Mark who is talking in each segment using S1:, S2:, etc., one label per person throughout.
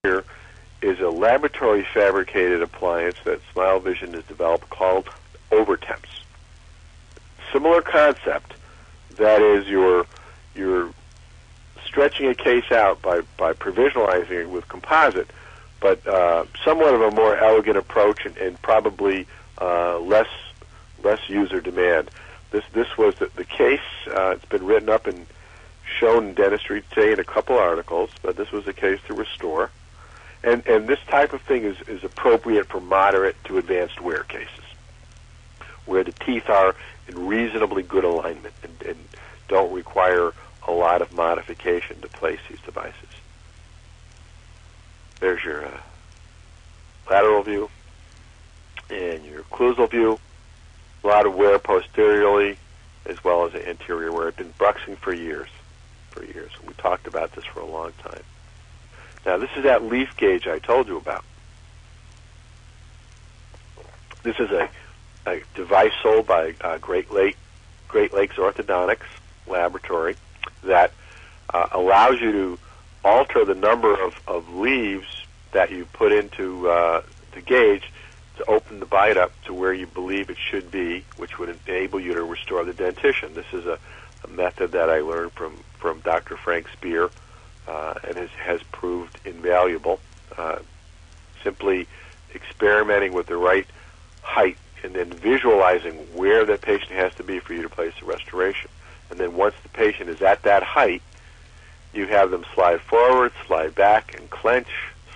S1: here is a laboratory fabricated appliance that Smile Vision has developed called OverTemps. Similar concept, that is you're stretching a case out by provisionalizing it with composite, but somewhat of a more elegant approach and probably less user demand. This was the case. It's been written up and shown in dentistry today in a couple articles, but this was a case to restore. And this type of thing is appropriate for moderate to advanced wear cases, where the teeth are in reasonably good alignment and don't require a lot of modification to place these devices. There's your lateral view and your occlusal view. A lot of wear posteriorly as well as anterior wear. It's been bruxing for years. We talked about this for a long time. Now, this is that leaf gauge I told you about. This is a device sold by Great Lakes Orthodontics Laboratory that allows you to alter the number of leaves that you put into the gauge to open the bite up to where you believe it should be, which would enable you to restore the dentition. This is a method that I learned from Dr. Frank Spear, and has proved invaluable. Simply experimenting with the right height and then visualizing where that patient has to be for you to place the restoration. And then once the patient is at that height, you have them slide forward, slide back, and clench,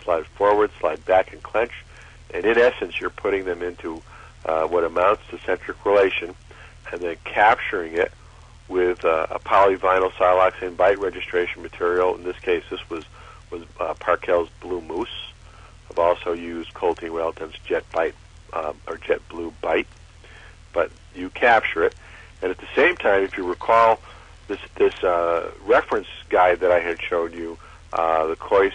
S1: slide forward, slide back, and clench. And in essence, you're putting them into what amounts to centric relation and then capturing it with a polyvinyl siloxane bite registration material. In this case, this was Parkel's Blue Mousse. I've also used Colty Welton's Jet Bite or Jet Blue Bite, but you capture it. And at the same time, if you recall this reference guide that I had showed you, the Coyce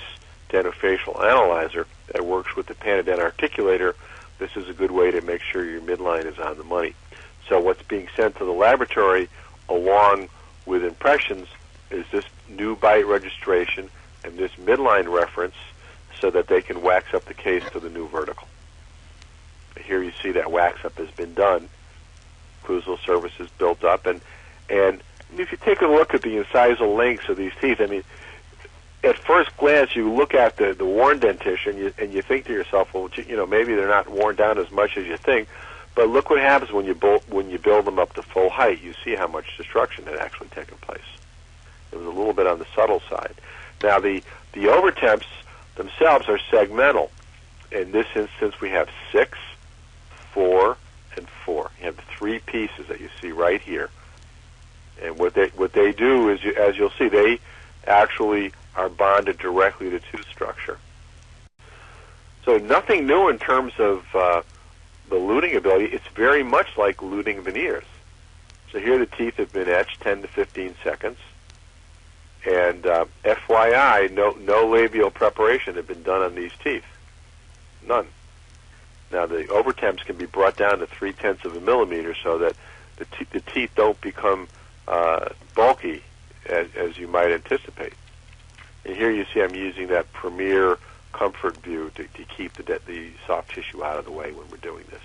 S1: Dentofacial Analyzer that works with the Panadent Articulator, this is a good way to make sure your midline is on the money. So what's being sent to the laboratory along with impressions is this new bite registration and this midline reference so that they can wax up the case to the new vertical. Here you see that wax up has been done. Occlusal surface is built up. And if you take a look at the incisal lengths of these teeth, I mean, at first glance you look at the worn dentition and you think to yourself, well, maybe they're not worn down as much as you think. But look what happens when you build them up to full height. You see how much destruction had actually taken place. It was a little bit on the subtle side. Now, the OverTemps themselves are segmental. In this instance, we have 6, 4, and 4. You have the 3 pieces that you see right here. And what they do is, as you'll see, they actually are bonded directly to tooth structure. So nothing new in terms of the luting ability. It's very much like luting veneers. So here the teeth have been etched 10 to 15 seconds. And FYI, no labial preparation had been done on these teeth. None. Now the OverTemps can be brought down to 0.3 of a millimeter so that the teeth don't become bulky as you might anticipate. And here you see I'm using that Premier Comfort View to keep the soft tissue out of the way when we're doing this.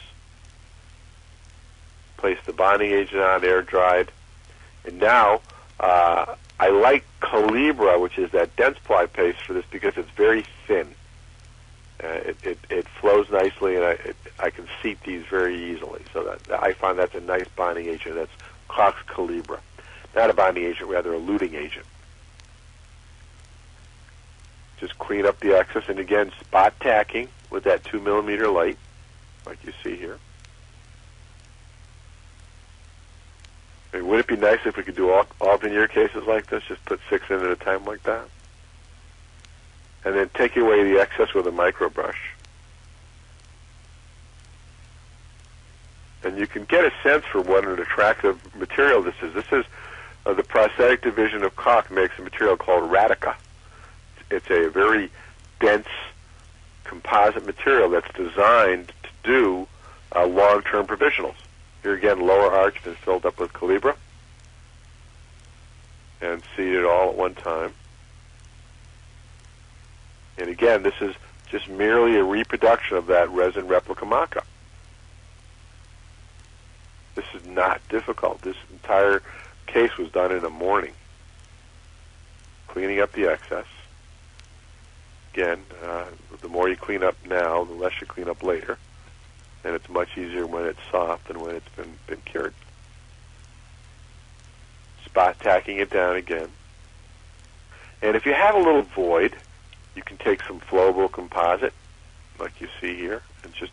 S1: Place the bonding agent on, air dried, and now I like Calibra, which is that dense ply paste, for this because it's very thin. It flows nicely, and I can seat these very easily. So that I find that's a nice bonding agent. That's Cox Calibra, not a bonding agent, rather a luting agent. Just clean up the excess, and again, spot tacking with that 2 millimeter light, like you see here. I mean, would it be nice if we could do all veneer cases like this, just put 6 in at a time like that? And then take away the excess with a micro brush. And you can get a sense for what an attractive material this is. This is the prosthetic division of Koch makes a material called Radica. It's a very dense composite material that's designed to do long-term provisionals. Here again, lower arch been filled up with Calibra and seated all at one time. And again, this is just merely a reproduction of that resin replica mock-up. This is not difficult. This entire case was done in a morning. Cleaning up the excess. Again, the more you clean up now, the less you clean up later. And it's much easier when it's soft than when it's been cured. Spot tacking it down again. And if you have a little void, you can take some flowable composite, like you see here, and just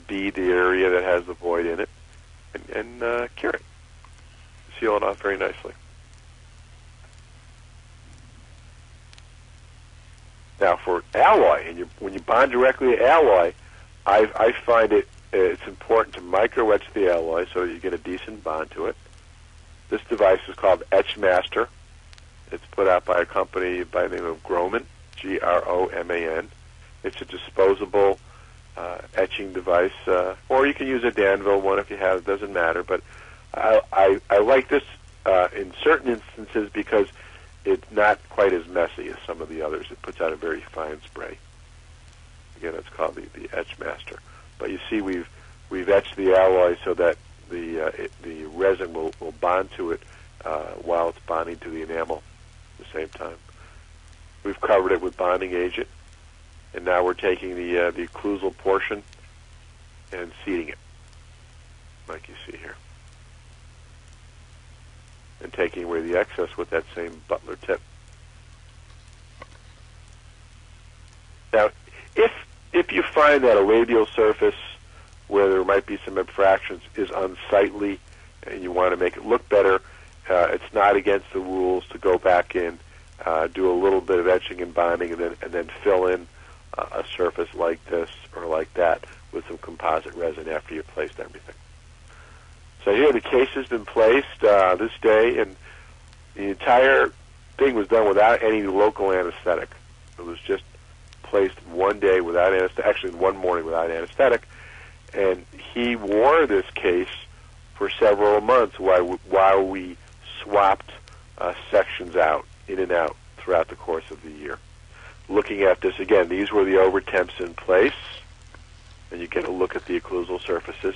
S1: bead the area that has the void in it, and cure it. Seal it off very nicely. Now, for alloy, and when you bond directly to alloy, I find it's important to micro etch the alloy so that you get a decent bond to it. This device is called Etch Master. It's put out by a company by the name of Groman, Groman. It's a disposable etching device, or you can use a Danville one if you have. It doesn't matter. But I like this in certain instances because it's not quite as messy as some of the others. It puts out a very fine spray. Again, it's called the Etch Master. But you see, we've etched the alloy so that the resin will bond to it while it's bonding to the enamel at the same time. We've covered it with bonding agent, and now we're taking the occlusal portion and seating it, like you see here, and taking away the excess with that same butler tip. Now, if you find that a radial surface where there might be some abfractions is unsightly and you want to make it look better, it's not against the rules to go back in, do a little bit of etching and bonding, and then fill in a surface like this or like that with some composite resin after you've placed everything. So here the case has been placed this day, and the entire thing was done without any local anesthetic. It was just placed one day without anesthetic, actually one morning without anesthetic, and he wore this case for several months while we swapped sections out, in and out, throughout the course of the year. Looking at this again, these were the OverTemps in place, and you get a look at the occlusal surfaces.